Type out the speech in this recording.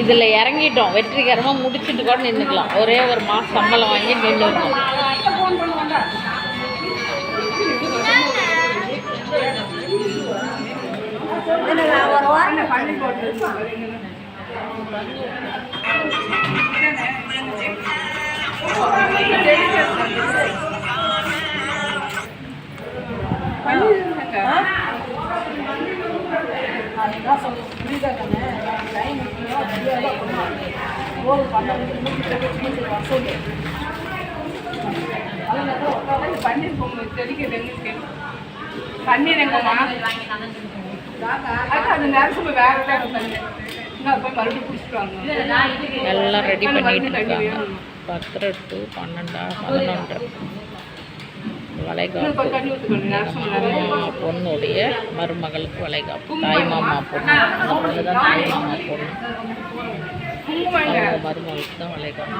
இதில் இறங்கிட்டோம், வெற்றிகரமாக முடிச்சுட்டு கூட நின்றுக்கலாம். ஒரே ஒரு மாதம் சம்பளம் வாங்கி நின்றுருக்கோம். பன்னீர் எங்கம்மா அது நேரத்தில் வேறு மறுபடியும் பிடிச்சிட்டு எல்லாம் ரெடி பண்ணிட்டு இருக்காங்க. 10 to 12 11 வளைகாப்பு. பொண்ணுடைய மருமகளுக்கு வளைகாப்பு. தாய்மாமா பொண்ணு, அந்த பொண்ணு தான் தாய்மாமா பொண்ணு. மருமகளுக்கு தான் வளைகாப்பு.